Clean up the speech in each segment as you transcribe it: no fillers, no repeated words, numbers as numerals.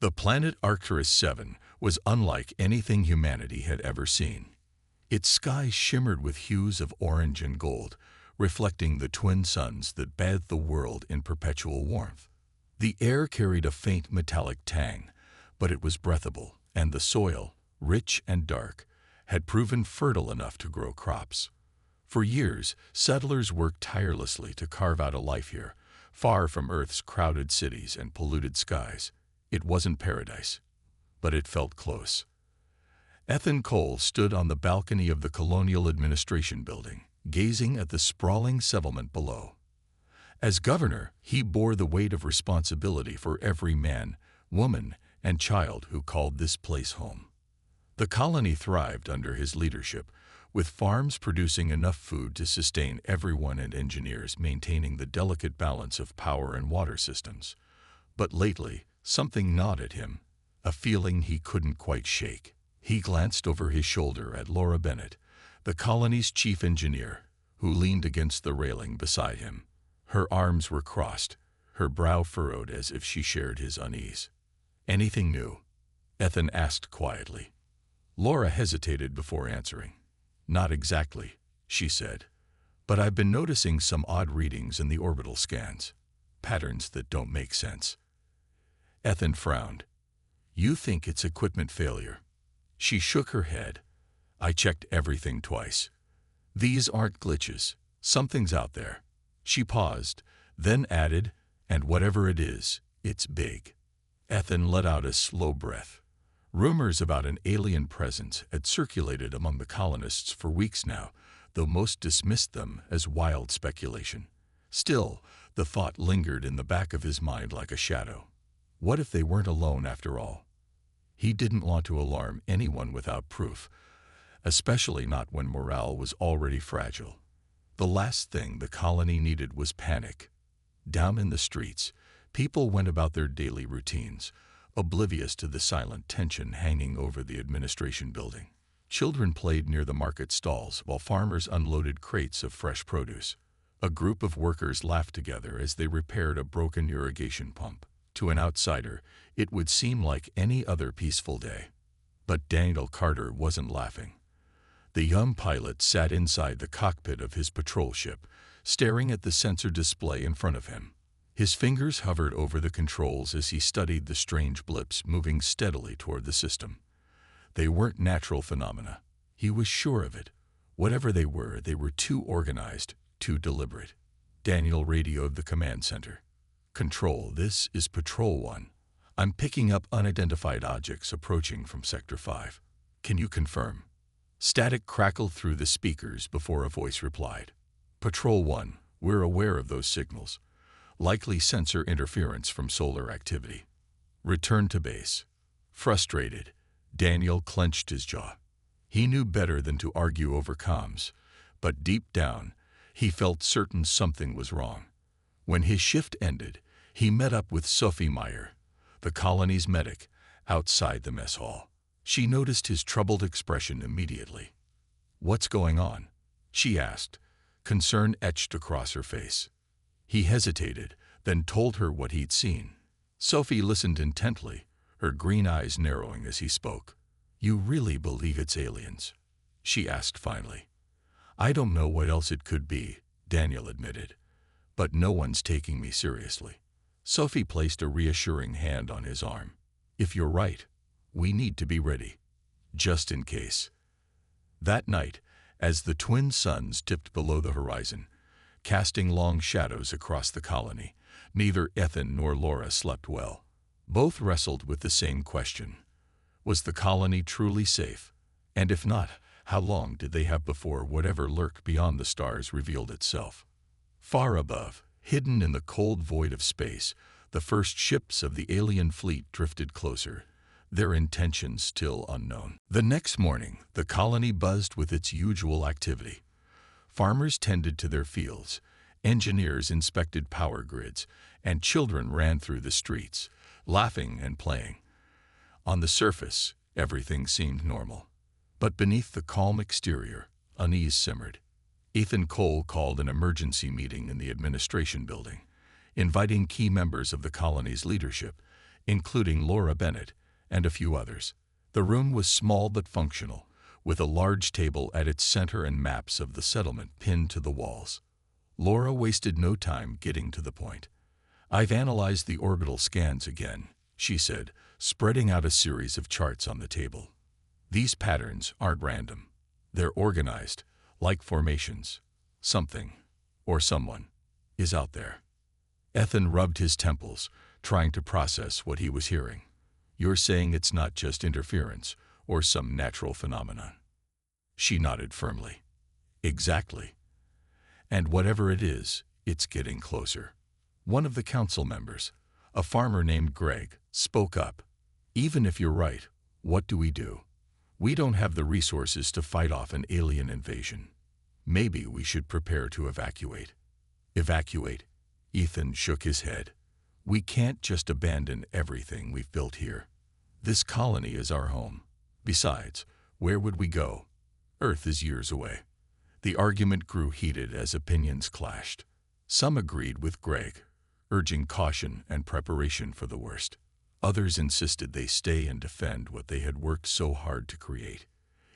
The planet Arcturus 7 was unlike anything humanity had ever seen. Its sky shimmered with hues of orange and gold, reflecting the twin suns that bathed the world in perpetual warmth. The air carried a faint metallic tang, but it was breathable, and the soil, rich and dark, had proven fertile enough to grow crops. For years, settlers worked tirelessly to carve out a life here, far from Earth's crowded cities and polluted skies. It wasn't paradise, but it felt close. Ethan Cole stood on the balcony of the Colonial Administration Building, gazing at the sprawling settlement below. As governor, he bore the weight of responsibility for every man, woman, and child who called this place home. The colony thrived under his leadership, with farms producing enough food to sustain everyone and engineers maintaining the delicate balance of power and water systems. But lately, something gnawed at him, a feeling he couldn't quite shake. He glanced over his shoulder at Laura Bennett, the colony's chief engineer, who leaned against the railing beside him. Her arms were crossed, her brow furrowed as if she shared his unease. "Anything new?" Ethan asked quietly. Laura hesitated before answering. "Not exactly," she said, "but I've been noticing some odd readings in the orbital scans, patterns that don't make sense." Ethan frowned. "You think it's equipment failure?" She shook her head. "I checked everything twice. These aren't glitches. Something's out there." She paused, then added, "And whatever it is, it's big." Ethan let out a slow breath. Rumors about an alien presence had circulated among the colonists for weeks now, though most dismissed them as wild speculation. Still, the thought lingered in the back of his mind like a shadow. What if they weren't alone after all? He didn't want to alarm anyone without proof, especially not when morale was already fragile. The last thing the colony needed was panic. Down in the streets, people went about their daily routines, oblivious to the silent tension hanging over the administration building. Children played near the market stalls while farmers unloaded crates of fresh produce. A group of workers laughed together as they repaired a broken irrigation pump. To an outsider, it would seem like any other peaceful day. But Daniel Carter wasn't laughing. The young pilot sat inside the cockpit of his patrol ship, staring at the sensor display in front of him. His fingers hovered over the controls as he studied the strange blips moving steadily toward the system. They weren't natural phenomena. He was sure of it. Whatever they were too organized, too deliberate. Daniel radioed the command center. "Control, this is Patrol 1. I'm picking up unidentified objects approaching from Sector 5. Can you confirm?" Static crackled through the speakers before a voice replied. "Patrol 1, we're aware of those signals. Likely sensor interference from solar activity. Return to base." Frustrated, Daniel clenched his jaw. He knew better than to argue over comms, but deep down, he felt certain something was wrong. When his shift ended, he met up with Sophie Meyer, the colony's medic, outside the mess hall. She noticed his troubled expression immediately. "What's going on?" she asked, concern etched across her face. He hesitated, then told her what he'd seen. Sophie listened intently, her green eyes narrowing as he spoke. "You really believe it's aliens?" she asked finally. "I don't know what else it could be," Daniel admitted, "but no one's taking me seriously." Sophie placed a reassuring hand on his arm. "If you're right, we need to be ready, just in case." That night, as the twin suns dipped below the horizon, casting long shadows across the colony, neither Ethan nor Laura slept well. Both wrestled with the same question. Was the colony truly safe? And if not, how long did they have before whatever lurked beyond the stars revealed itself? Far above, hidden in the cold void of space, the first ships of the alien fleet drifted closer, their intentions still unknown. The next morning, the colony buzzed with its usual activity. Farmers tended to their fields, engineers inspected power grids, and children ran through the streets, laughing and playing. On the surface, everything seemed normal. But beneath the calm exterior, unease simmered. Ethan Cole called an emergency meeting in the administration building, inviting key members of the colony's leadership, including Laura Bennett and a few others. The room was small but functional, with a large table at its center and maps of the settlement pinned to the walls. Laura wasted no time getting to the point. "I've analyzed the orbital scans again," she said, spreading out a series of charts on the table. "These patterns aren't random. They're organized, like formations. Something, or someone, is out there." Ethan rubbed his temples, trying to process what he was hearing. "You're saying it's not just interference, or some natural phenomenon?" She nodded firmly. "Exactly. And whatever it is, it's getting closer." One of the council members, a farmer named Greg, spoke up. "Even if you're right, what do we do? We don't have the resources to fight off an alien invasion. Maybe we should prepare to evacuate." "Evacuate?" Ethan shook his head. "We can't just abandon everything we've built here. This colony is our home. Besides, where would we go? Earth is years away." The argument grew heated as opinions clashed. Some agreed with Greg, urging caution and preparation for the worst. Others insisted they stay and defend what they had worked so hard to create.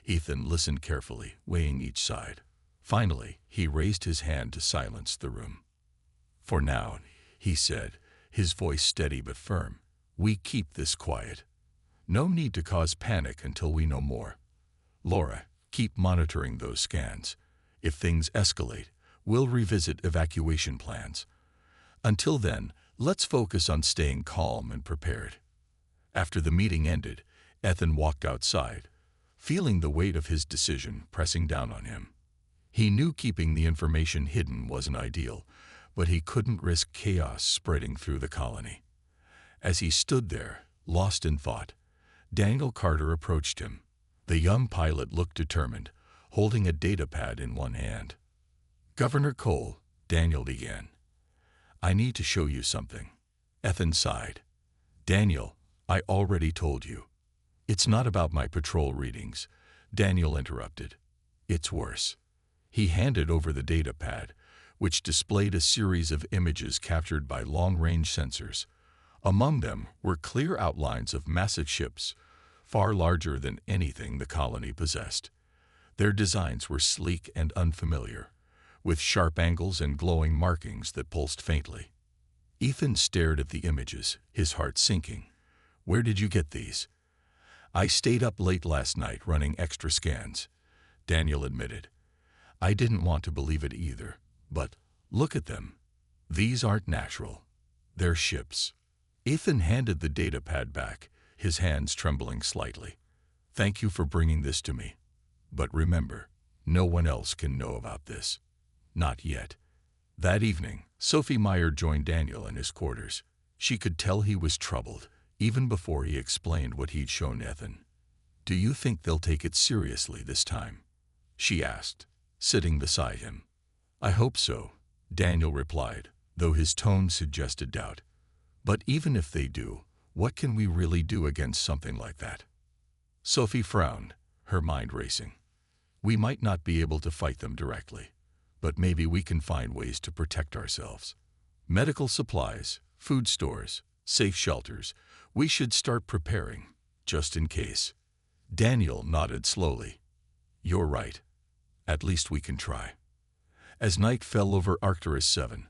Ethan listened carefully, weighing each side. Finally, he raised his hand to silence the room. "For now," he said, his voice steady but firm, "we keep this quiet. No need to cause panic until we know more. Laura, keep monitoring those scans. If things escalate, we'll revisit evacuation plans. Until then, let's focus on staying calm and prepared." After the meeting ended, Ethan walked outside, feeling the weight of his decision pressing down on him. He knew keeping the information hidden wasn't ideal, but he couldn't risk chaos spreading through the colony. As he stood there, lost in thought, Daniel Carter approached him. The young pilot looked determined, holding a datapad in one hand. "Governor Cole," Daniel began, "I need to show you something." Ethan sighed. "Daniel, I already told you." "It's not about my patrol readings," Daniel interrupted. "It's worse." He handed over the datapad, which displayed a series of images captured by long-range sensors. Among them were clear outlines of massive ships, far larger than anything the colony possessed. Their designs were sleek and unfamiliar, with sharp angles and glowing markings that pulsed faintly. Ethan stared at the images, his heart sinking. "Where did you get these?" "I stayed up late last night running extra scans," Daniel admitted. "I didn't want to believe it either, but look at them. These aren't natural. They're ships." Ethan handed the datapad back, his hands trembling slightly. "Thank you for bringing this to me. But remember, no one else can know about this. Not yet." That evening, Sophie Meyer joined Daniel in his quarters. She could tell he was troubled, even before he explained what he'd shown Ethan. "Do you think they'll take it seriously this time?" she asked, sitting beside him. "I hope so," Daniel replied, though his tone suggested doubt. "But even if they do, what can we really do against something like that?" Sophie frowned, her mind racing. "We might not be able to fight them directly, but maybe we can find ways to protect ourselves. Medical supplies, food stores, safe shelters. We should start preparing, just in case." Daniel nodded slowly. "You're right. At least we can try." As night fell over Arcturus 7,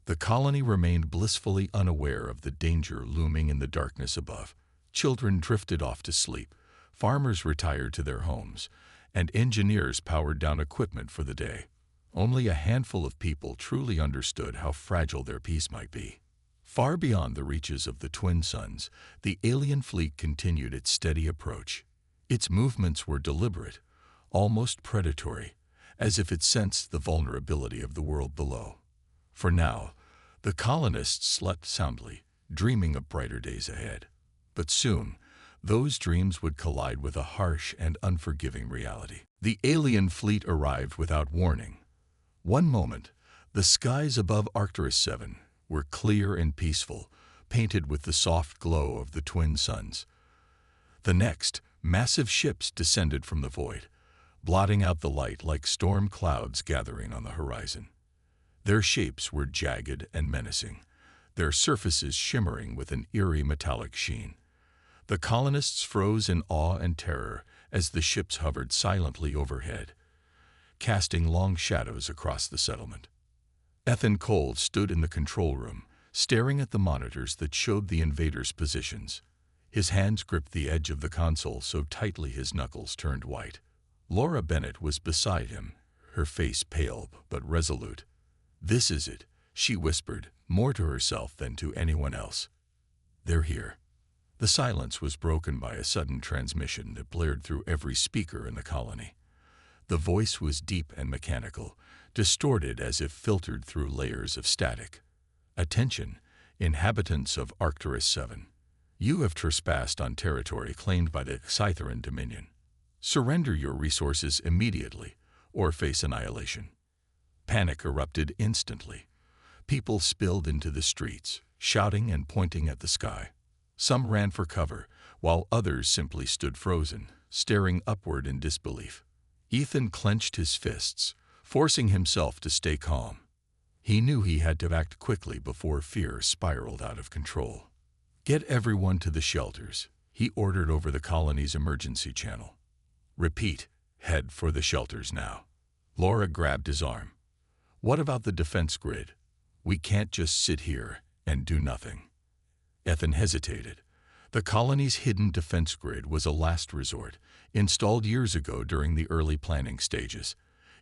the colony remained blissfully unaware of the danger looming in the darkness above. Children drifted off to sleep, farmers retired to their homes, and engineers powered down equipment for the day. Only a handful of people truly understood how fragile their peace might be. Far beyond the reaches of the twin suns, the alien fleet continued its steady approach. Its movements were deliberate, almost predatory, as if it sensed the vulnerability of the world below. For now, the colonists slept soundly, dreaming of brighter days ahead. But soon, those dreams would collide with a harsh and unforgiving reality. The alien fleet arrived without warning. One moment, the skies above Arcturus 7 were clear and peaceful, painted with the soft glow of the twin suns. The next, massive ships descended from the void, blotting out the light like storm clouds gathering on the horizon. Their shapes were jagged and menacing, their surfaces shimmering with an eerie metallic sheen. The colonists froze in awe and terror as the ships hovered silently overhead, casting long shadows across the settlement. Ethan Cole stood in the control room, staring at the monitors that showed the invaders' positions. His hands gripped the edge of the console so tightly his knuckles turned white. Laura Bennett was beside him, her face pale but resolute. "This is it," she whispered, more to herself than to anyone else. "They're here." The silence was broken by a sudden transmission that blared through every speaker in the colony. The voice was deep and mechanical, distorted as if filtered through layers of static. "Attention, inhabitants of Arcturus 7. You have trespassed on territory claimed by the Scytheran Dominion. Surrender your resources immediately, or face annihilation." Panic erupted instantly. People spilled into the streets, shouting and pointing at the sky. Some ran for cover, while others simply stood frozen, staring upward in disbelief. Ethan clenched his fists, forcing himself to stay calm. He knew he had to act quickly before fear spiraled out of control. "Get everyone to the shelters," he ordered over the colony's emergency channel. "Repeat, head for the shelters now." Laura grabbed his arm. "What about the defense grid? We can't just sit here and do nothing." Ethan hesitated. The colony's hidden defense grid was a last resort, installed years ago during the early planning stages.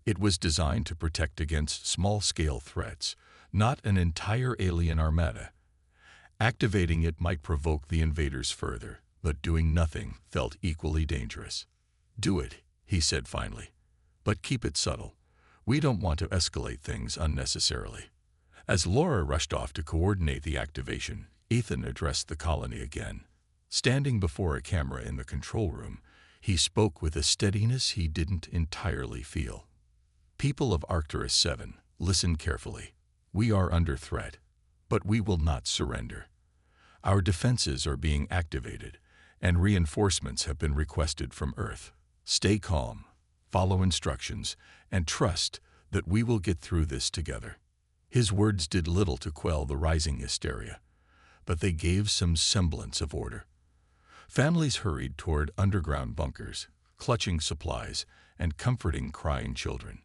It was designed to protect against small-scale threats, not an entire alien armada. Activating it might provoke the invaders further, but doing nothing felt equally dangerous. "Do it," he said finally, "but keep it subtle. We don't want to escalate things unnecessarily." As Laura rushed off to coordinate the activation, Ethan addressed the colony again. Standing before a camera in the control room, he spoke with a steadiness he didn't entirely feel. "People of Arcturus 7, listen carefully. We are under threat, but we will not surrender. Our defenses are being activated, and reinforcements have been requested from Earth. Stay calm, follow instructions, and trust that we will get through this together." His words did little to quell the rising hysteria, but they gave some semblance of order. Families hurried toward underground bunkers, clutching supplies and comforting crying children.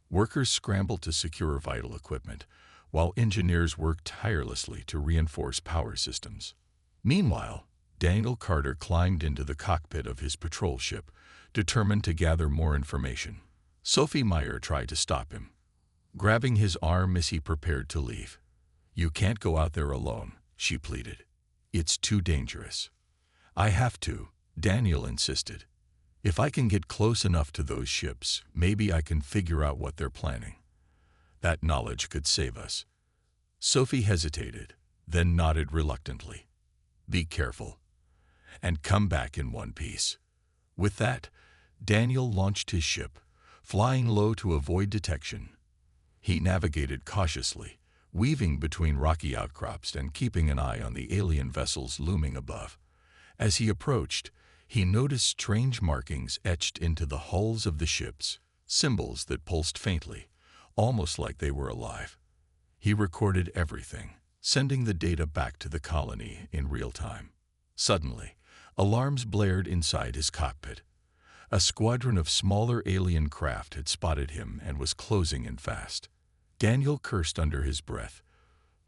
Workers scrambled to secure vital equipment, while engineers worked tirelessly to reinforce power systems. Meanwhile, Daniel Carter climbed into the cockpit of his patrol ship, determined to gather more information. Sophie Meyer tried to stop him, grabbing his arm as he prepared to leave. "You can't go out there alone," she pleaded. "It's too dangerous." "I have to," Daniel insisted. "If I can get close enough to those ships, maybe I can figure out what they're planning. That knowledge could save us." Sophie hesitated, then nodded reluctantly. "Be careful. And come back in one piece." With that, Daniel launched his ship, flying low to avoid detection. He navigated cautiously, weaving between rocky outcrops and keeping an eye on the alien vessels looming above. As he approached, he noticed strange markings etched into the hulls of the ships, symbols that pulsed faintly, almost like they were alive. He recorded everything, sending the data back to the colony in real time. Suddenly, alarms blared inside his cockpit. A squadron of smaller alien craft had spotted him and was closing in fast. Daniel cursed under his breath,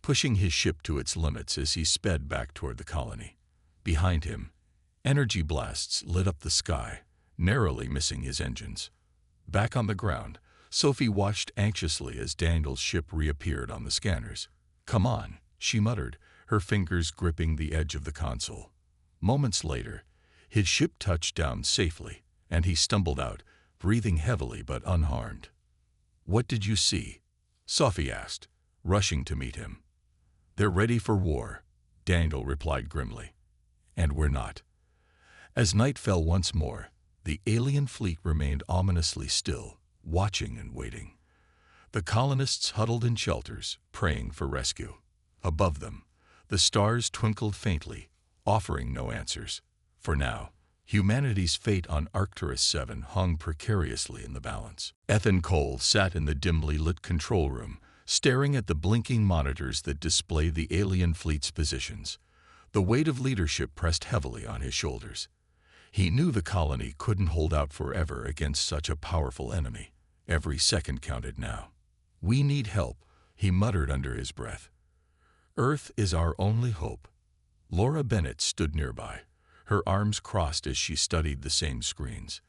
pushing his ship to its limits as he sped back toward the colony. Behind him, energy blasts lit up the sky, narrowly missing his engines. Back on the ground, Sophie watched anxiously as Daniel's ship reappeared on the scanners. "Come on," she muttered, her fingers gripping the edge of the console. Moments later, his ship touched down safely, and he stumbled out, breathing heavily but unharmed. "What did you see?" Sophie asked, rushing to meet him. "They're ready for war," Daniel replied grimly. "And we're not." As night fell once more, the alien fleet remained ominously still, watching and waiting. The colonists huddled in shelters, praying for rescue. Above them, the stars twinkled faintly, offering no answers. For now, humanity's fate on Arcturus 7 hung precariously in the balance. Ethan Cole sat in the dimly lit control room, staring at the blinking monitors that display the alien fleet's positions. The weight of leadership pressed heavily on his shoulders. He knew the colony couldn't hold out forever against such a powerful enemy. Every second counted now. "We need help," he muttered under his breath. "Earth is our only hope." Laura Bennett stood nearby, her arms crossed as she studied the same screens.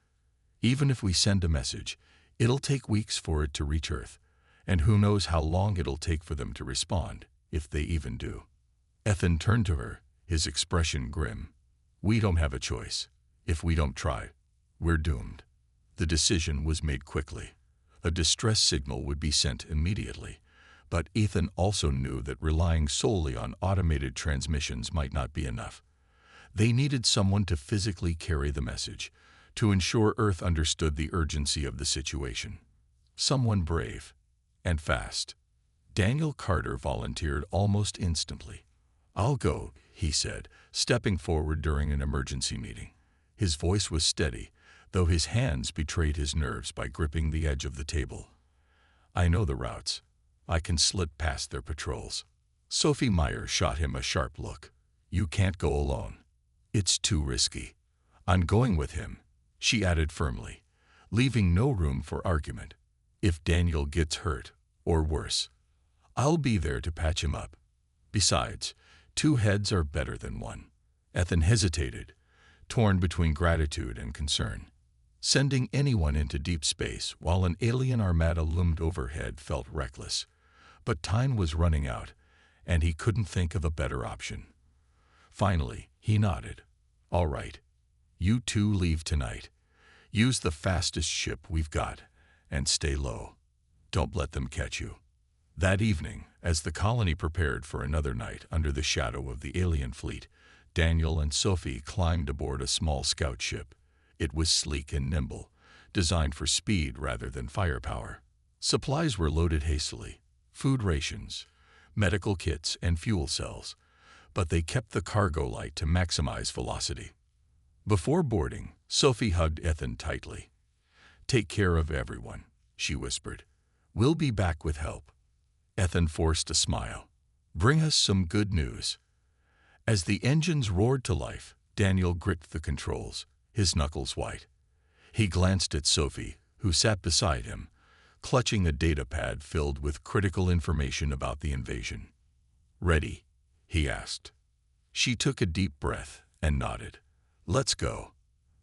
"Even if we send a message, it'll take weeks for it to reach Earth, and who knows how long it'll take for them to respond, if they even do." Ethan turned to her, his expression grim. "We don't have a choice. If we don't try, we're doomed." The decision was made quickly. A distress signal would be sent immediately, but Ethan also knew that relying solely on automated transmissions might not be enough. They needed someone to physically carry the message, to ensure Earth understood the urgency of the situation. Someone brave and fast. Daniel Carter volunteered almost instantly. "I'll go," he said, stepping forward during an emergency meeting. His voice was steady, though his hands betrayed his nerves by gripping the edge of the table. "I know the routes. I can slip past their patrols." Sophie Meyer shot him a sharp look. "You can't go alone. It's too risky." "I'm going with him," she added firmly, leaving no room for argument. "If Daniel gets hurt, or worse, I'll be there to patch him up. Besides, 2 heads are better than 1. Ethan hesitated, torn between gratitude and concern. Sending anyone into deep space while an alien armada loomed overhead felt reckless. But time was running out, and he couldn't think of a better option. Finally, he nodded. "All right. You 2 leave tonight. Use the fastest ship we've got, and stay low. Don't let them catch you." That evening, as the colony prepared for another night under the shadow of the alien fleet, Daniel and Sophie climbed aboard a small scout ship. It was sleek and nimble, designed for speed rather than firepower. Supplies were loaded hastily: food rations, medical kits, and fuel cells, but they kept the cargo light to maximize velocity. Before boarding, Sophie hugged Ethan tightly. "Take care of everyone," she whispered. "We'll be back with help." Ethan forced a smile. "Bring us some good news." As the engines roared to life, Daniel gripped the controls, his knuckles white. He glanced at Sophie, who sat beside him, clutching a data pad filled with critical information about the invasion. "Ready?" he asked. She took a deep breath and nodded. "Let's go."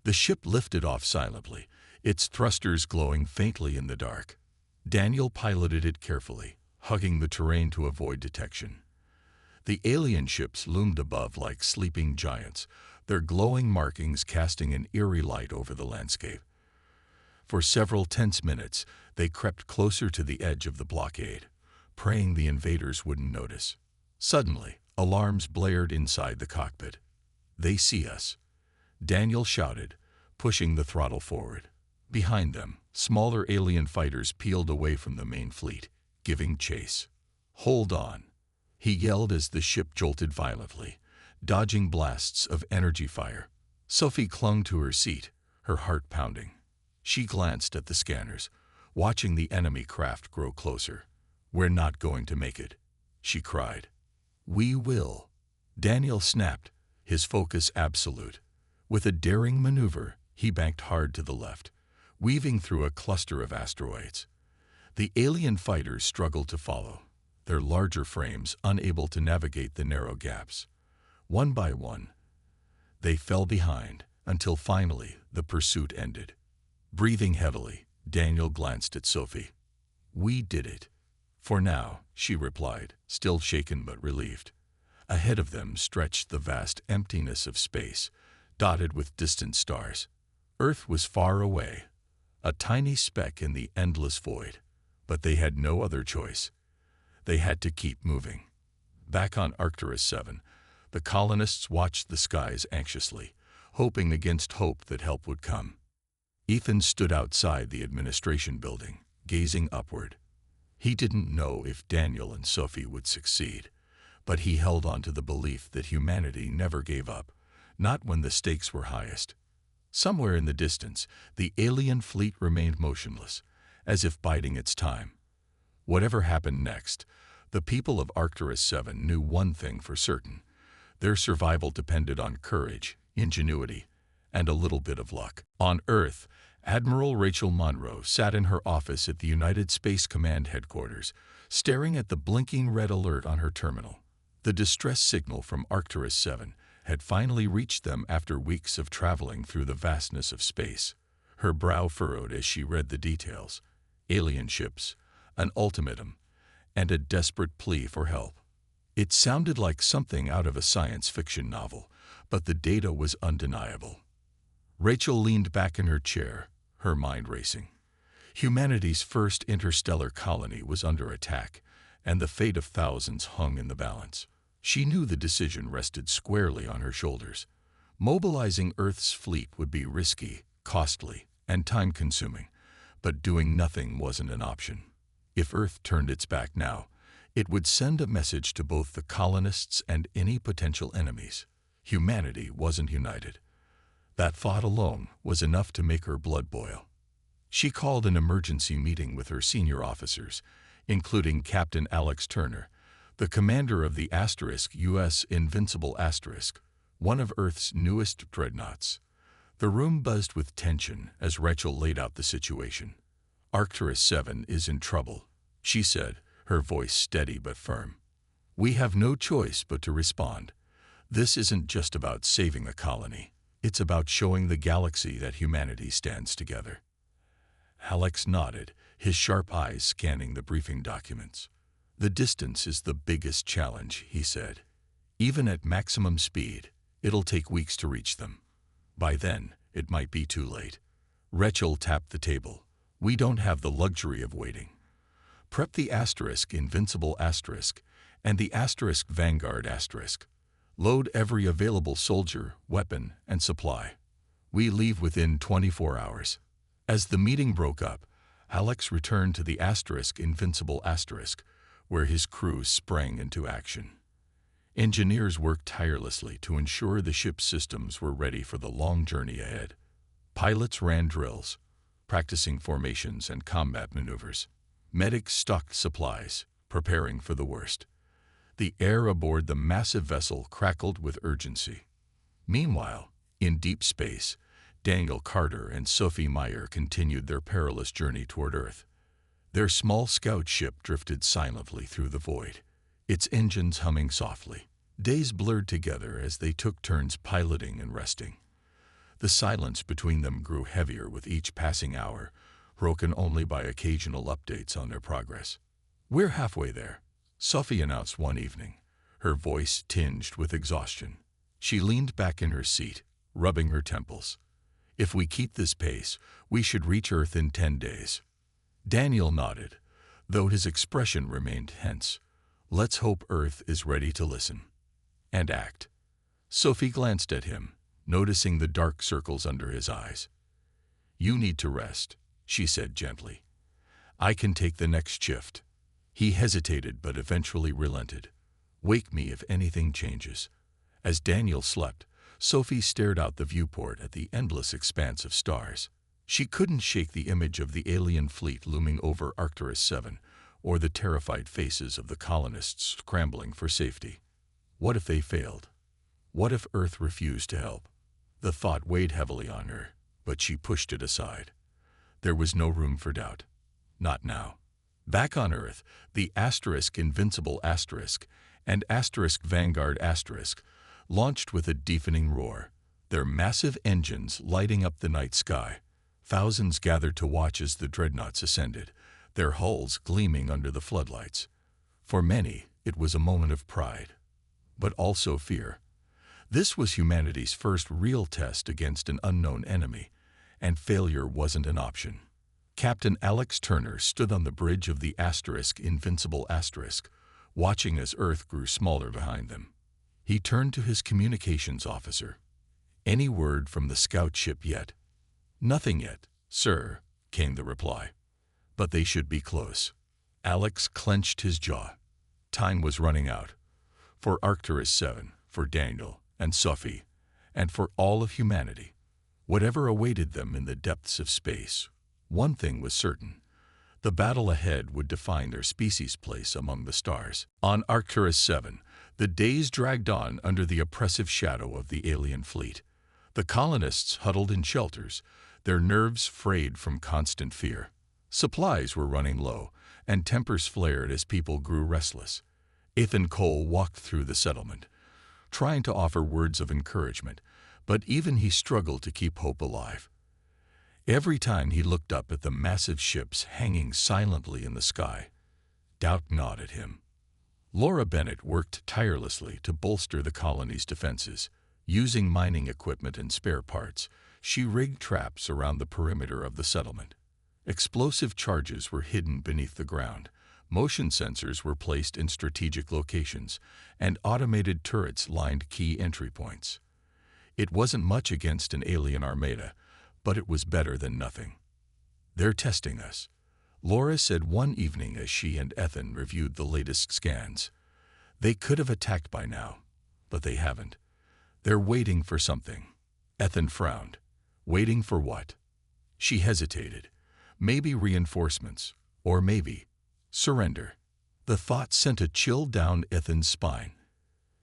The ship lifted off silently, its thrusters glowing faintly in the dark. Daniel piloted it carefully, hugging the terrain to avoid detection. The alien ships loomed above like sleeping giants, their glowing markings casting an eerie light over the landscape. For several tense minutes, they crept closer to the edge of the blockade, praying the invaders wouldn't notice. Suddenly, alarms blared inside the cockpit. "They see us," Daniel shouted, pushing the throttle forward. Behind them, smaller alien fighters peeled away from the main fleet, giving chase. "Hold on," he yelled as the ship jolted violently, dodging blasts of energy fire. Sophie clung to her seat, her heart pounding. She glanced at the scanners, watching the enemy craft grow closer. "We're not going to make it," she cried. "We will," Daniel snapped, his focus absolute. With a daring maneuver, he banked hard to the left, weaving through a cluster of asteroids. The alien fighters struggled to follow, their larger frames unable to navigate the narrow gaps. One by one, they fell behind, until finally the pursuit ended. Breathing heavily, Daniel glanced at Sophie. "We did it." "For now," she replied, still shaken but relieved. Ahead of them stretched the vast emptiness of space, dotted with distant stars. Earth was far away, a tiny speck in the endless void, but they had no other choice. They had to keep moving. Back on Arcturus 7, the colonists watched the skies anxiously, hoping against hope that help would come. Ethan stood outside the administration building, gazing upward. He didn't know if Daniel and Sophie would succeed, but he held on to the belief that humanity never gave up, not when the stakes were highest. Somewhere in the distance, the alien fleet remained motionless, as if biding its time. Whatever happened next, the people of Arcturus 7 knew one thing for certain. Their survival depended on courage, ingenuity, and a little bit of luck. On Earth, Admiral Rachel Monroe sat in her office at the United Space Command headquarters, staring at the blinking red alert on her terminal. The distress signal from Arcturus 7 had finally reached them after weeks of traveling through the vastness of space. Her brow furrowed as she read the details. Alien ships, an ultimatum, and a desperate plea for help. It sounded like something out of a science fiction novel, but the data was undeniable. Rachel leaned back in her chair, her mind racing. Humanity's first interstellar colony was under attack, and the fate of thousands hung in the balance. She knew the decision rested squarely on her shoulders. Mobilizing Earth's fleet would be risky, costly, and time-consuming, but doing nothing wasn't an option. If Earth turned its back now, it would send a message to both the colonists and any potential enemies. Humanity wasn't united. That thought alone was enough to make her blood boil. She called an emergency meeting with her senior officers, including Captain Alex Turner, the commander of the U.S. Invincible Asterisk, one of Earth's newest dreadnoughts. The room buzzed with tension as Rachel laid out the situation. Arcturus 7 is in trouble, she said, her voice steady but firm. We have no choice but to respond. This isn't just about saving the colony. It's about showing the galaxy that humanity stands together. Alex nodded, his sharp eyes scanning the briefing documents. The distance is the biggest challenge, he said. Even at maximum speed, it'll take weeks to reach them. By then, it might be too late. Rachel tapped the table. We don't have the luxury of waiting. Prep the Invincible Asterisk and the Vanguard Asterisk. Load every available soldier, weapon, and supply. We leave within 24 hours. As the meeting broke up, Alex returned to the Invincible Asterisk, where his crew sprang into action. Engineers worked tirelessly to ensure the ship's systems were ready for the long journey ahead. Pilots ran drills, practicing formations and combat maneuvers. Medics stocked supplies, preparing for the worst. The air aboard the massive vessel crackled with urgency. Meanwhile, in deep space, Daniel Carter and Sophie Meyer continued their perilous journey toward Earth. Their small scout ship drifted silently through the void, its engines humming softly. Days blurred together as they took turns piloting and resting. The silence between them grew heavier with each passing hour, broken only by occasional updates on their progress. We're halfway there, Sophie announced one evening, her voice tinged with exhaustion. She leaned back in her seat, rubbing her temples. If we keep this pace, we should reach Earth in 10 days. Daniel nodded, though his expression remained tense. Let's hope Earth is ready to listen and act. Sophie glanced at him, noticing the dark circles under his eyes. You need to rest, she said gently. I can take the next shift. He hesitated but eventually relented. Wake me if anything changes. As Daniel slept, Sophie stared out the viewport at the endless expanse of stars. She couldn't shake the image of the alien fleet looming over Arcturus 7, or the terrified faces of the colonists scrambling for safety. What if they failed? What if Earth refused to help? The thought weighed heavily on her, but she pushed it aside. There was no room for doubt. Not now. Back on Earth, the Invincible Asterisk and Vanguard Asterisk launched with a deafening roar, their massive engines lighting up the night sky. Thousands gathered to watch as the dreadnoughts ascended, their hulls gleaming under the floodlights. For many, it was a moment of pride, but also fear. This was humanity's first real test against an unknown enemy, and failure wasn't an option. Captain Alex Turner stood on the bridge of the Invincible Asterisk, watching as Earth grew smaller behind them. He turned to his communications officer. Any word from the scout ship yet? Nothing yet, sir, came the reply. But they should be close. Alex clenched his jaw. Time was running out. For Arcturus 7, for Daniel and Sophie, and for all of humanity. Whatever awaited them in the depths of space, one thing was certain. The battle ahead would define their species' place among the stars. On Arcturus 7, the days dragged on under the oppressive shadow of the alien fleet. The colonists huddled in shelters, their nerves frayed from constant fear. Supplies were running low, and tempers flared as people grew restless. Ethan Cole walked through the settlement, trying to offer words of encouragement, but even he struggled to keep hope alive. Every time he looked up at the massive ships hanging silently in the sky, doubt gnawed at him. Laura Bennett worked tirelessly to bolster the colony's defenses. Using mining equipment and spare parts, she rigged traps around the perimeter of the settlement. Explosive charges were hidden beneath the ground, motion sensors were placed in strategic locations, and automated turrets lined key entry points. It wasn't much against an alien armada, but it was better than nothing. "They're testing us," Laura said one evening as she and Ethan reviewed the latest scans. "They could have attacked by now, but they haven't. They're waiting for something." Ethan frowned. Waiting for what? She hesitated. Maybe reinforcements, or maybe surrender. The thought sent a chill down Ethan's spine.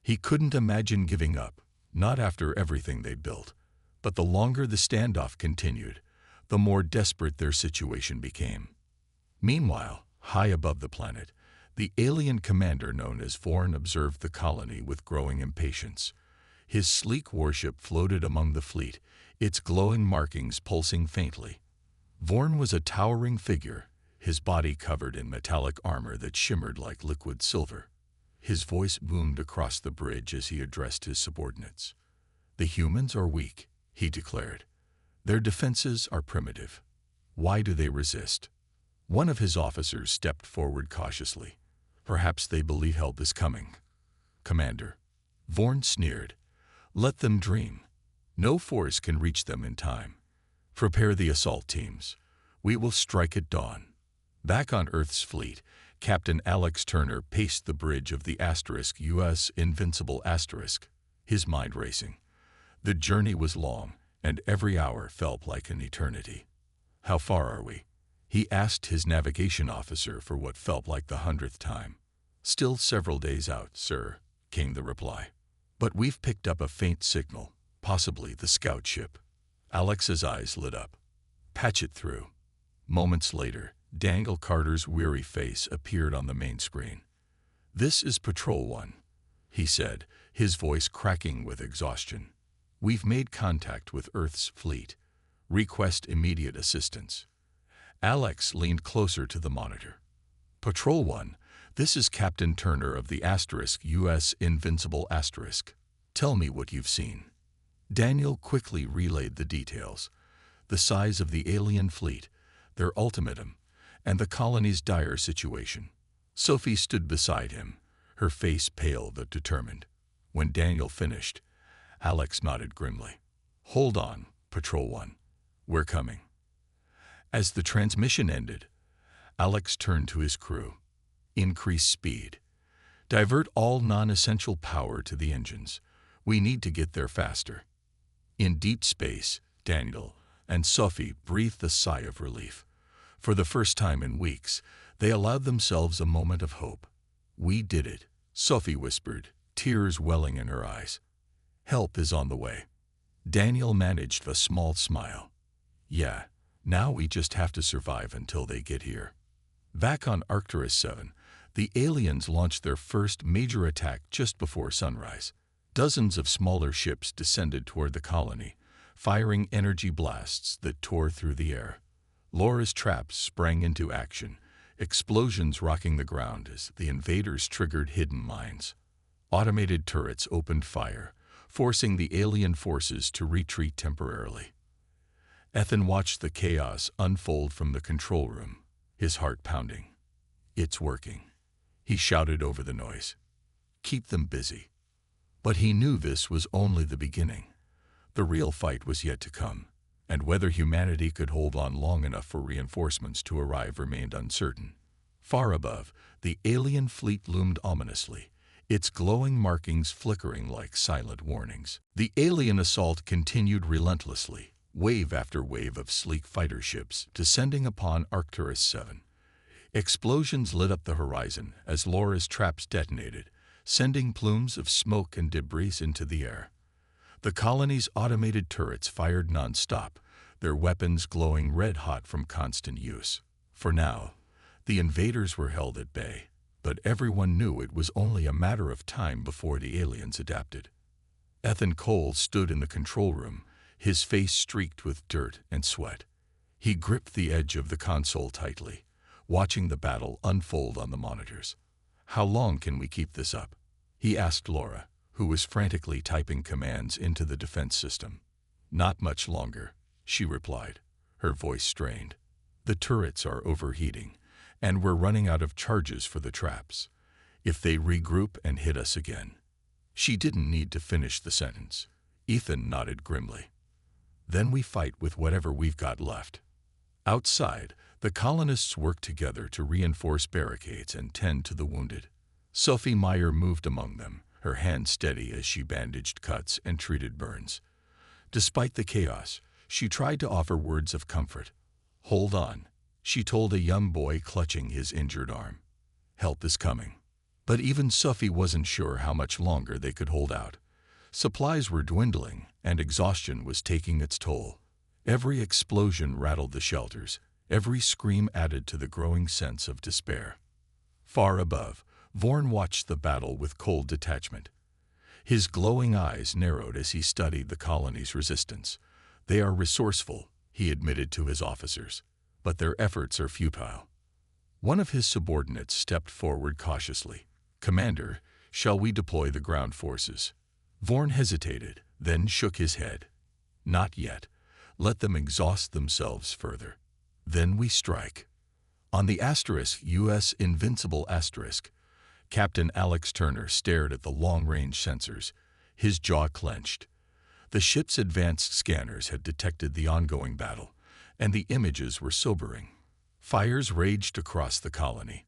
He couldn't imagine giving up, not after everything they'd built. But the longer the standoff continued, the more desperate their situation became. Meanwhile, high above the planet, the alien commander known as Vorn observed the colony with growing impatience. His sleek warship floated among the fleet, its glowing markings pulsing faintly. Vorn was a towering figure, his body covered in metallic armor that shimmered like liquid silver. His voice boomed across the bridge as he addressed his subordinates. "The humans are weak," he declared. "Their defenses are primitive. Why do they resist?" One of his officers stepped forward cautiously. "Perhaps they believe help is coming." "Commander," Vorn sneered, "let them dream. No force can reach them in time. Prepare the assault teams. We will strike at dawn." Back on Earth's fleet, Captain Alex Turner paced the bridge of the U.S. Invincible Asterisk, his mind racing. The journey was long, and every hour felt like an eternity. "How far are we?" he asked his navigation officer for what felt like the 100th time. "Still several days out, sir," came the reply. "But we've picked up a faint signal, possibly the scout ship." Alex's eyes lit up. "Patch it through." Moments later, Daniel Carter's weary face appeared on the main screen. "This is Patrol 1, he said, his voice cracking with exhaustion. "We've made contact with Earth's fleet. Request immediate assistance." Alex leaned closer to the monitor. "Patrol 1, this is Captain Turner of the U.S. Invincible Asterisk. Tell me what you've seen." Daniel quickly relayed the details. The size of the alien fleet, their ultimatum, and the colony's dire situation. Sophie stood beside him, her face pale but determined. When Daniel finished, Alex nodded grimly. "Hold on, Patrol 1. We're coming." As the transmission ended, Alex turned to his crew. "Increase speed. Divert all non-essential power to the engines. We need to get there faster." In deep space, Daniel and Sophie breathed a sigh of relief. For the first time in weeks, they allowed themselves a moment of hope. "We did it," Sophie whispered, tears welling in her eyes. "Help is on the way." Daniel managed a small smile. "Yeah, now we just have to survive until they get here." Back on Arcturus 7, the aliens launched their first major attack just before sunrise. Dozens of smaller ships descended toward the colony, firing energy blasts that tore through the air. Laura's traps sprang into action, explosions rocking the ground as the invaders triggered hidden mines. Automated turrets opened fire, forcing the alien forces to retreat temporarily. Ethan watched the chaos unfold from the control room, his heart pounding. "It's working," he shouted over the noise. "Keep them busy." But he knew this was only the beginning. The real fight was yet to come, and whether humanity could hold on long enough for reinforcements to arrive remained uncertain. Far above, the alien fleet loomed ominously, its glowing markings flickering like silent warnings. The alien assault continued relentlessly, wave after wave of sleek fighter ships descending upon Arcturus 7. Explosions lit up the horizon as Laura's traps detonated, sending plumes of smoke and debris into the air. The colony's automated turrets fired non-stop, their weapons glowing red-hot from constant use. For now, the invaders were held at bay, but everyone knew it was only a matter of time before the aliens adapted. Ethan Cole stood in the control room, his face streaked with dirt and sweat. He gripped the edge of the console tightly, watching the battle unfold on the monitors. "How long can we keep this up?" he asked Laura, who was frantically typing commands into the defense system. "Not much longer," she replied, her voice strained. "The turrets are overheating, and we're running out of charges for the traps. If they regroup and hit us again." She didn't need to finish the sentence. Ethan nodded grimly. "Then we fight with whatever we've got left." Outside, the colonists worked together to reinforce barricades and tend to the wounded. Sophie Meyer moved among them, her hand steady as she bandaged cuts and treated burns. Despite the chaos, she tried to offer words of comfort. "Hold on," she told a young boy clutching his injured arm. "Help is coming." But even Sophie wasn't sure how much longer they could hold out. Supplies were dwindling, and exhaustion was taking its toll. Every explosion rattled the shelters, every scream added to the growing sense of despair. Far above, Vorn watched the battle with cold detachment. His glowing eyes narrowed as he studied the colony's resistance. "They are resourceful," he admitted to his officers, "but their efforts are futile." One of his subordinates stepped forward cautiously. "Commander, shall we deploy the ground forces?" Vorn hesitated, then shook his head. "Not yet. Let them exhaust themselves further. Then we strike." On the U.S. Invincible Asterisk, Captain Alex Turner stared at the long-range sensors, his jaw clenched. The ship's advanced scanners had detected the ongoing battle, and the images were sobering. Fires raged across the colony,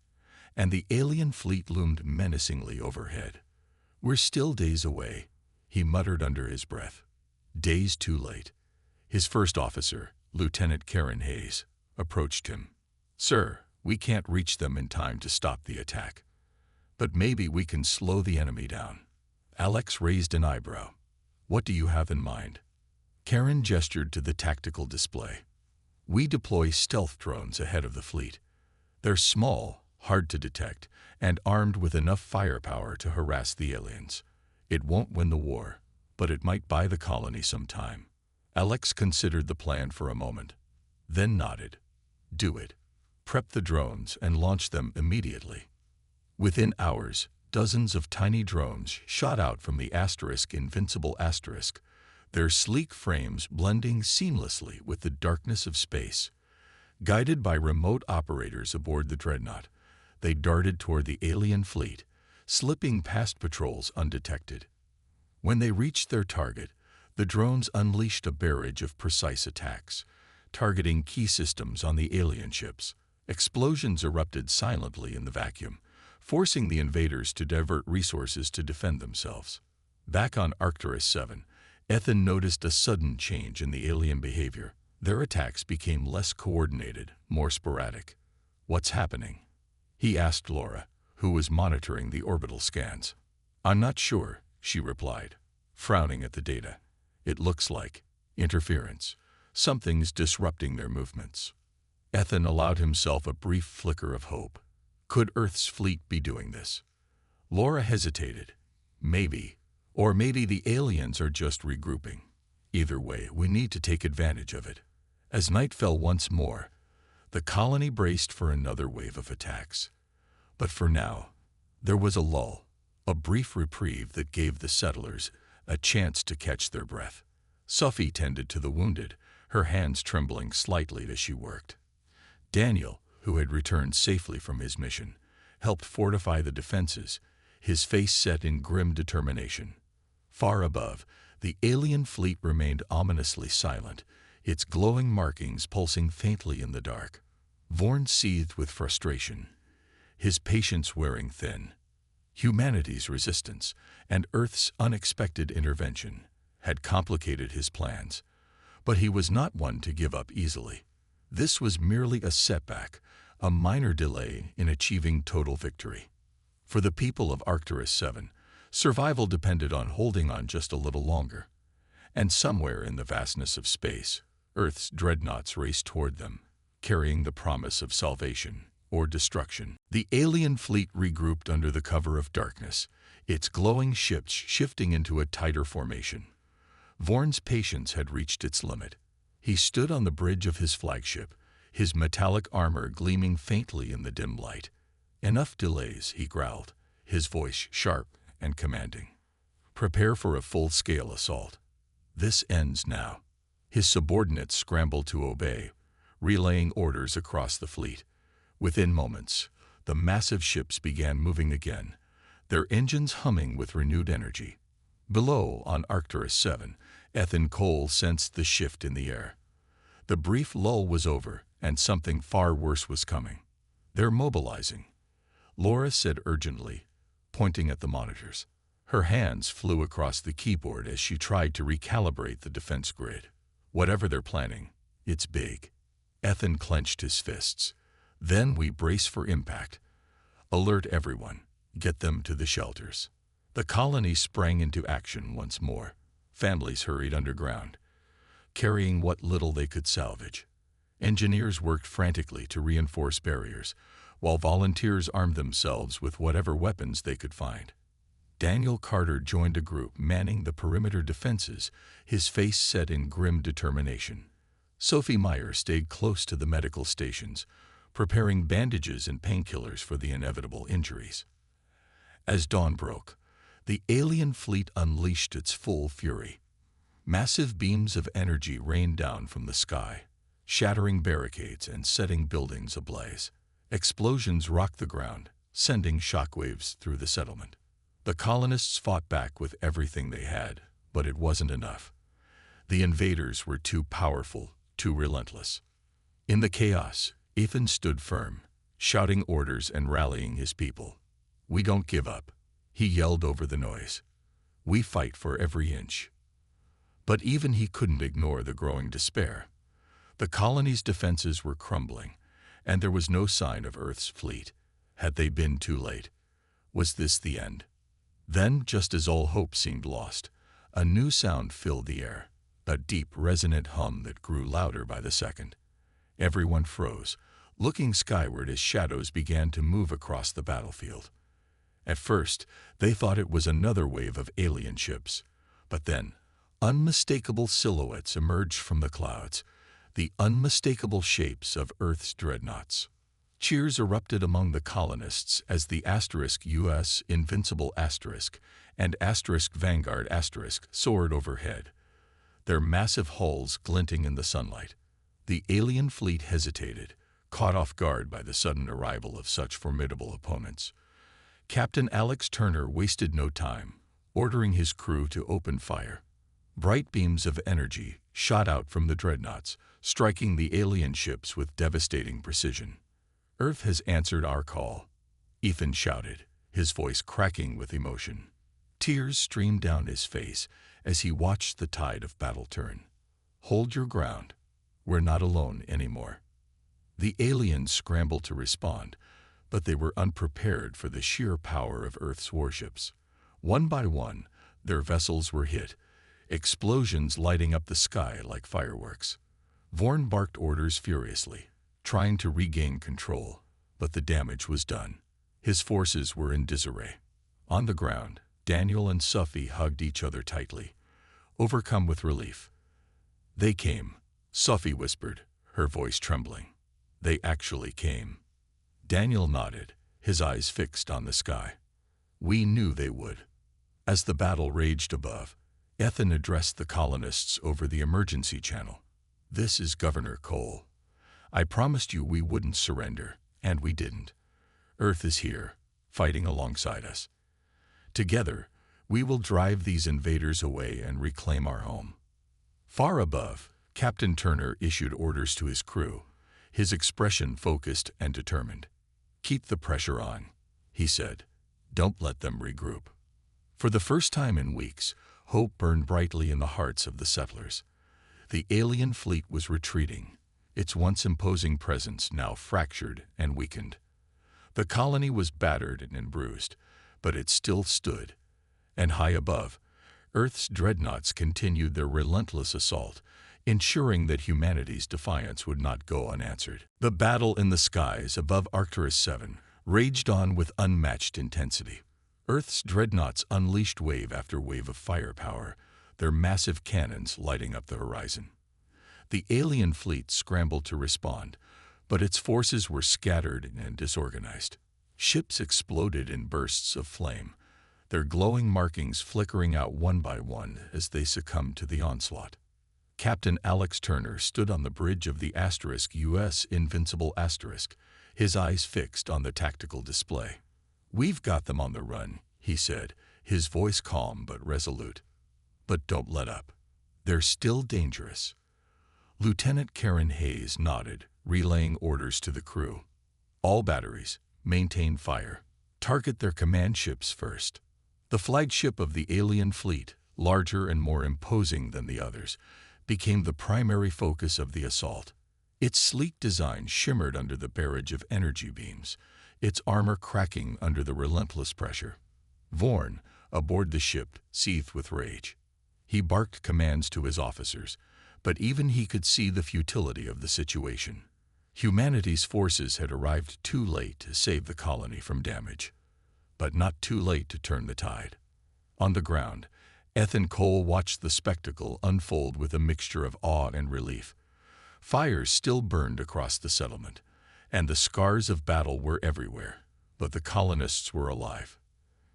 and the alien fleet loomed menacingly overhead. "We're still days away," he muttered under his breath. Days too late. His first officer, Lieutenant Karen Hayes, approached him. "Sir, we can't reach them in time to stop the attack. But maybe we can slow the enemy down." Alex raised an eyebrow. "What do you have in mind?" Karen gestured to the tactical display. "We deploy stealth drones ahead of the fleet. They're small, hard to detect, and armed with enough firepower to harass the aliens. It won't win the war, but it might buy the colony some time." Alex considered the plan for a moment, then nodded. "Do it. Prep the drones and launch them immediately." Within hours, dozens of tiny drones shot out from the Invincible Asterisk, their sleek frames blending seamlessly with the darkness of space. Guided by remote operators aboard the Dreadnought, they darted toward the alien fleet, slipping past patrols undetected. When they reached their target, the drones unleashed a barrage of precise attacks, targeting key systems on the alien ships. Explosions erupted silently in the vacuum, forcing the invaders to divert resources to defend themselves. Back on Arcturus 7, Ethan noticed a sudden change in the alien behavior. Their attacks became less coordinated, more sporadic. "What's happening?" he asked Laura, who was monitoring the orbital scans. "I'm not sure," she replied, frowning at the data. "It looks like interference. Something's disrupting their movements." Ethan allowed himself a brief flicker of hope. Could Earth's fleet be doing this? Laura hesitated. Maybe. Or maybe the aliens are just regrouping. Either way, we need to take advantage of it. As night fell once more, the colony braced for another wave of attacks. But for now, there was a lull, a brief reprieve that gave the settlers a chance to catch their breath. Sophie tended to the wounded, her hands trembling slightly as she worked. Daniel, who had returned safely from his mission, helped fortify the defenses, his face set in grim determination. Far above, the alien fleet remained ominously silent, its glowing markings pulsing faintly in the dark. Vorn seethed with frustration, his patience wearing thin. Humanity's resistance and Earth's unexpected intervention had complicated his plans, but he was not one to give up easily. This was merely a setback, a minor delay in achieving total victory. For the people of Arcturus 7, survival depended on holding on just a little longer. And somewhere in the vastness of space, Earth's dreadnoughts raced toward them, carrying the promise of salvation or destruction. The alien fleet regrouped under the cover of darkness, its glowing ships shifting into a tighter formation. Vorn's patience had reached its limit. He stood on the bridge of his flagship, his metallic armor gleaming faintly in the dim light. "Enough delays," he growled, his voice sharp and commanding. "Prepare for a full-scale assault. This ends now." His subordinates scrambled to obey, relaying orders across the fleet. Within moments, the massive ships began moving again, their engines humming with renewed energy. Below, on Arcturus 7, Ethan Cole sensed the shift in the air. The brief lull was over, and something far worse was coming. "They're mobilizing," Laura said urgently, pointing at the monitors. Her hands flew across the keyboard as she tried to recalibrate the defense grid. "Whatever they're planning, it's big." Ethan clenched his fists. "Then we brace for impact. Alert everyone. Get them to the shelters." The colony sprang into action once more. Families hurried underground, carrying what little they could salvage. Engineers worked frantically to reinforce barriers, while volunteers armed themselves with whatever weapons they could find. Daniel Carter joined a group manning the perimeter defenses, his face set in grim determination. Sophie Meyer stayed close to the medical stations, preparing bandages and painkillers for the inevitable injuries. As dawn broke, the alien fleet unleashed its full fury. Massive beams of energy rained down from the sky, shattering barricades and setting buildings ablaze. Explosions rocked the ground, sending shockwaves through the settlement. The colonists fought back with everything they had, but it wasn't enough. The invaders were too powerful, too relentless. In the chaos, Ethan stood firm, shouting orders and rallying his people. "We don't give up," he yelled over the noise. "We fight for every inch." But even he couldn't ignore the growing despair. The colony's defenses were crumbling, and there was no sign of Earth's fleet. Had they been too late? Was this the end? Then, just as all hope seemed lost, a new sound filled the air, a deep, resonant hum that grew louder by the second. Everyone froze, looking skyward as shadows began to move across the battlefield. At first, they thought it was another wave of alien ships, but then, unmistakable silhouettes emerged from the clouds, the unmistakable shapes of Earth's dreadnoughts. Cheers erupted among the colonists as the *US Invincible * and *Vanguard * soared overhead, their massive hulls glinting in the sunlight. The alien fleet hesitated, caught off guard by the sudden arrival of such formidable opponents. Captain Alex Turner wasted no time, ordering his crew to open fire. Bright beams of energy shot out from the dreadnoughts, striking the alien ships with devastating precision. "Earth has answered our call," Ethan shouted, his voice cracking with emotion. Tears streamed down his face as he watched the tide of battle turn. "Hold your ground. We're not alone anymore." The aliens scrambled to respond, but they were unprepared for the sheer power of Earth's warships. One by one, their vessels were hit, explosions lighting up the sky like fireworks. Vorn barked orders furiously, trying to regain control, but the damage was done. His forces were in disarray. On the ground, Daniel and Sophie hugged each other tightly, overcome with relief. "They came," Sophie whispered, her voice trembling. "They actually came." Daniel nodded, his eyes fixed on the sky. "We knew they would." As the battle raged above, Ethan addressed the colonists over the emergency channel. "This is Governor Cole. I promised you we wouldn't surrender, and we didn't. Earth is here, fighting alongside us. Together, we will drive these invaders away and reclaim our home." Far above, Captain Turner issued orders to his crew, his expression focused and determined. "Keep the pressure on," he said. "Don't let them regroup." For the first time in weeks, hope burned brightly in the hearts of the settlers. The alien fleet was retreating, its once imposing presence now fractured and weakened. The colony was battered and bruised, but it still stood, and high above, Earth's dreadnoughts continued their relentless assault, ensuring that humanity's defiance would not go unanswered. The battle in the skies above Arcturus 7 raged on with unmatched intensity. Earth's dreadnoughts unleashed wave after wave of firepower, their massive cannons lighting up the horizon. The alien fleet scrambled to respond, but its forces were scattered and disorganized. Ships exploded in bursts of flame, their glowing markings flickering out one by one as they succumbed to the onslaught. Captain Alex Turner stood on the bridge of the U.S. Invincible Asterisk, his eyes fixed on the tactical display. "We've got them on the run," he said, his voice calm but resolute. "But don't let up. They're still dangerous." Lieutenant Karen Hayes nodded, relaying orders to the crew. "All batteries, maintain fire. Target their command ships first." The flagship of the alien fleet, larger and more imposing than the others, became the primary focus of the assault. Its sleek design shimmered under the barrage of energy beams, its armor cracking under the relentless pressure. Vorn, aboard the ship, seethed with rage. He barked commands to his officers, but even he could see the futility of the situation. Humanity's forces had arrived too late to save the colony from damage, but not too late to turn the tide. On the ground, Ethan Cole watched the spectacle unfold with a mixture of awe and relief. Fires still burned across the settlement, and the scars of battle were everywhere, but the colonists were alive.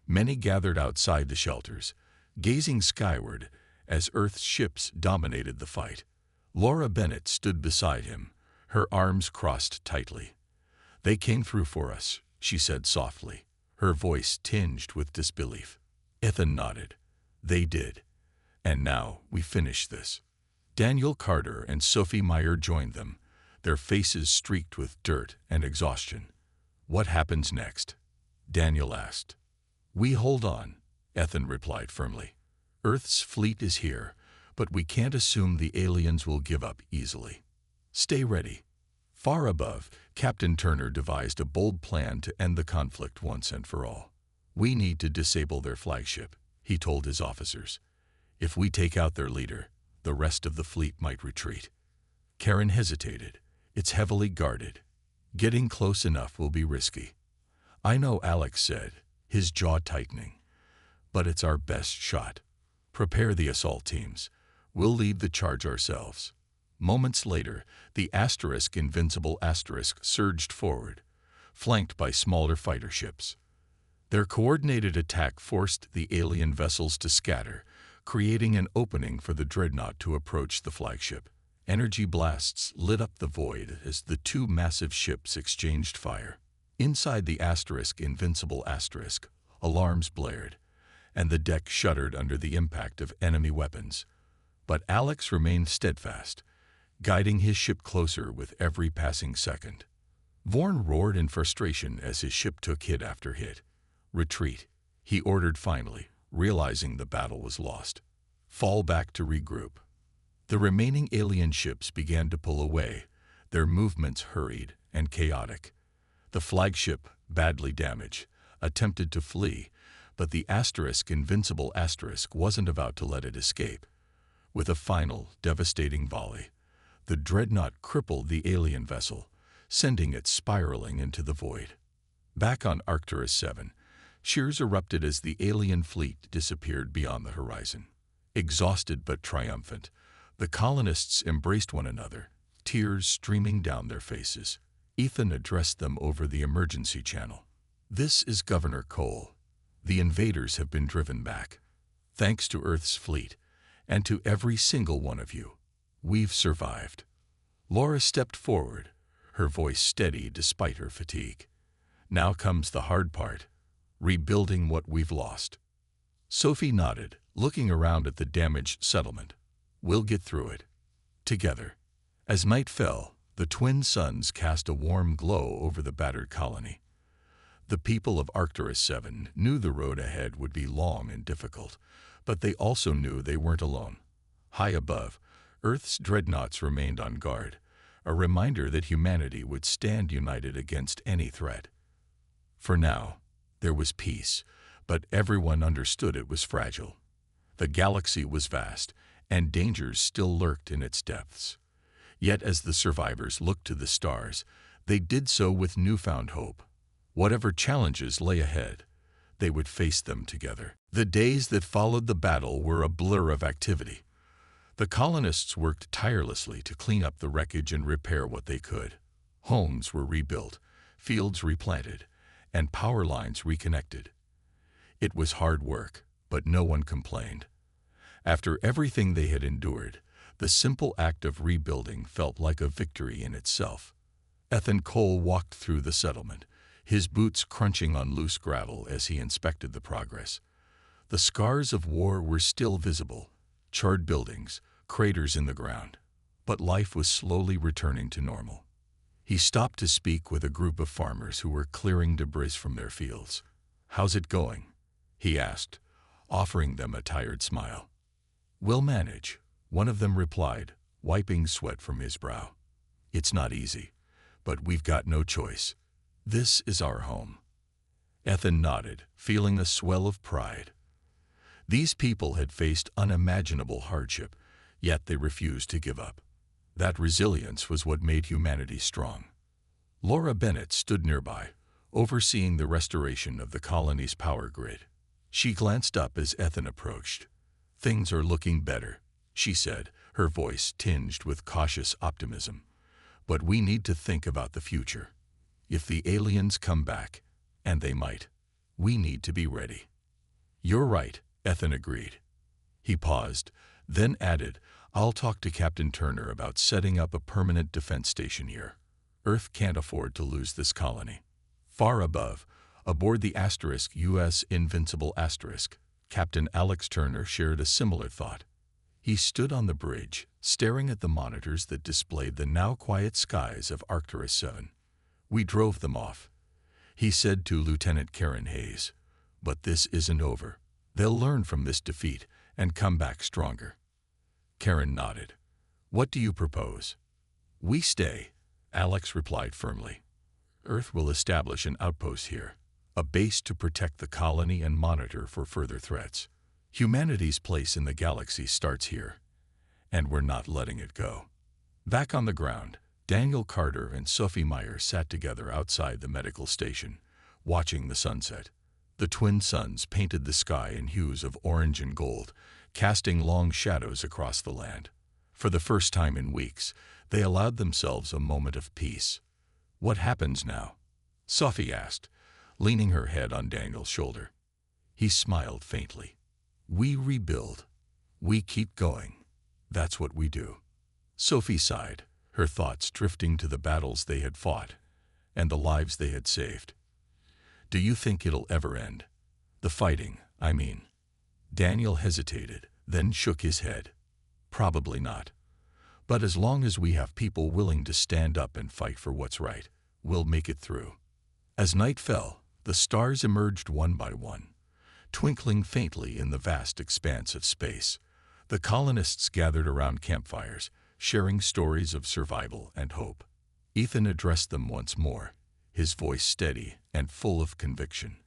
Many gathered outside the shelters, gazing skyward as Earth's ships dominated the fight. Laura Bennett stood beside him, her arms crossed tightly. "They came through for us," she said softly, her voice tinged with disbelief. Ethan nodded. "They did. And now we finish this." Daniel Carter and Sophie Meyer joined them, their faces streaked with dirt and exhaustion. "What happens next?" Daniel asked. "We hold on," Ethan replied firmly. "Earth's fleet is here, but we can't assume the aliens will give up easily. Stay ready." Far above, Captain Turner devised a bold plan to end the conflict once and for all. "We need to disable their flagship," he told his officers. "If we take out their leader, the rest of the fleet might retreat." Karen hesitated. "It's heavily guarded. Getting close enough will be risky." "I know," Alex said, his jaw tightening. "But it's our best shot. Prepare the assault teams. We'll lead the charge ourselves." Moments later, the Invincible Asterisk surged forward, flanked by smaller fighter ships. Their coordinated attack forced the alien vessels to scatter, creating an opening for the dreadnought to approach the flagship. Energy blasts lit up the void as the two massive ships exchanged fire. Inside the Invincible Asterisk, alarms blared, and the deck shuddered under the impact of enemy weapons. But Alex remained steadfast, guiding his ship closer with every passing second. Vorn roared in frustration as his ship took hit after hit. "Retreat," he ordered finally, realizing the battle was lost. "Fall back to regroup." The remaining alien ships began to pull away, their movements hurried and chaotic. The flagship, badly damaged, attempted to flee, but the Invincible Asterisk wasn't about to let it escape. With a final, devastating volley, the dreadnought crippled the alien vessel, sending it spiraling into the void. Back on Arcturus 7, cheers erupted as the alien fleet disappeared beyond the horizon. Exhausted but triumphant, the colonists embraced one another, tears streaming down their faces. Ethan addressed them over the emergency channel. "This is Governor Cole. The invaders have been driven back. Thanks to Earth's fleet, and to every single one of you, we've survived." Laura stepped forward, her voice steady despite her fatigue. "Now comes the hard part, rebuilding what we've lost." Sophie nodded, looking around at the damaged settlement. "We'll get through it. Together." As night fell, the twin suns cast a warm glow over the battered colony. The people of Arcturus 7 knew the road ahead would be long and difficult, but they also knew they weren't alone. High above, Earth's dreadnoughts remained on guard, a reminder that humanity would stand united against any threat. For now, there was peace, but everyone understood it was fragile. The galaxy was vast, and dangers still lurked in its depths. Yet as the survivors looked to the stars, they did so with newfound hope. Whatever challenges lay ahead, they would face them together. The days that followed the battle were a blur of activity. The colonists worked tirelessly to clean up the wreckage and repair what they could. Homes were rebuilt, fields replanted, and power lines reconnected. It was hard work, but no one complained. After everything they had endured, the simple act of rebuilding felt like a victory in itself. Ethan Cole walked through the settlement, his boots crunching on loose gravel as he inspected the progress. The scars of war were still visible, charred buildings, craters in the ground, but life was slowly returning to normal. He stopped to speak with a group of farmers who were clearing debris from their fields. "How's it going?" he asked, offering them a tired smile. "We'll manage," one of them replied, wiping sweat from his brow. "It's not easy, but we've got no choice. This is our home." Ethan nodded, feeling a swell of pride. These people had faced unimaginable hardship, yet they refused to give up. That resilience was what made humanity strong. Laura Bennett stood nearby, overseeing the restoration of the colony's power grid. She glanced up as Ethan approached. "Things are looking better," she said, her voice tinged with cautious optimism. "But we need to think about the future. If the aliens come back, and they might, we need to be ready." "You're right," Ethan agreed. He paused, then added, "I'll talk to Captain Turner about setting up a permanent defense station here. Earth can't afford to lose this colony." Far above, aboard the *US Invincible *, Captain Alex Turner shared a similar thought. He stood on the bridge, staring at the monitors that displayed the now quiet skies of Arcturus 7. "We drove them off," he said to Lieutenant Karen Hayes. "But this isn't over. They'll learn from this defeat and come back stronger." Karen nodded. "What do you propose?" "We stay," Alex replied firmly. "Earth will establish an outpost here, a base to protect the colony and monitor for further threats. Humanity's place in the galaxy starts here, and we're not letting it go." Back on the ground, Daniel Carter and Sophie Meyer sat together outside the medical station, watching the sunset. The twin suns painted the sky in hues of orange and gold, casting long shadows across the land. For the first time in weeks, they allowed themselves a moment of peace. "What happens now?" Sophie asked, leaning her head on Daniel's shoulder. He smiled faintly. "We rebuild. We keep going. That's what we do." Sophie sighed, her thoughts drifting to the battles they had fought and the lives they had saved. "Do you think it'll ever end? The fighting, I mean." Daniel hesitated, then shook his head. "Probably not. But as long as we have people willing to stand up and fight for what's right, we'll make it through." As night fell, the stars emerged one by one, twinkling faintly in the vast expanse of space. The colonists gathered around campfires, sharing stories of survival and hope. Ethan addressed them once more, his voice steady and full of conviction.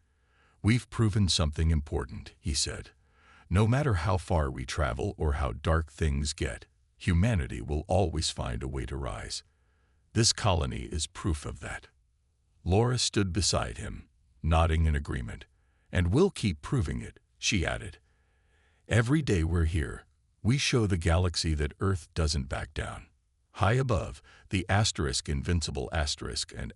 "We've proven something important," he said. "No matter how far we travel or how dark things get, humanity will always find a way to rise. This colony is proof of that." Laura stood beside him, nodding in agreement. "And we'll keep proving it," she added. "Every day we're here, we show the galaxy that Earth doesn't back down." High above, the Invincible and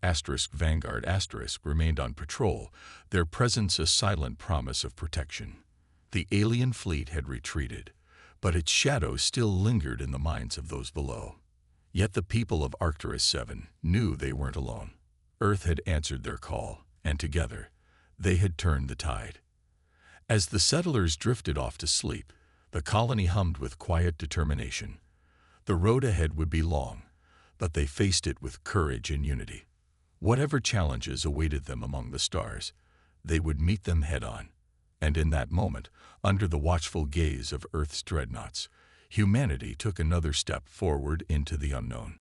Vanguard remained on patrol, their presence a silent promise of protection. The alien fleet had retreated, but its shadow still lingered in the minds of those below. Yet the people of Arcturus 7 knew they weren't alone. Earth had answered their call, and together, they had turned the tide. As the settlers drifted off to sleep, the colony hummed with quiet determination. The road ahead would be long, but they faced it with courage and unity. Whatever challenges awaited them among the stars, they would meet them head-on. And in that moment, under the watchful gaze of Earth's dreadnoughts, humanity took another step forward into the unknown.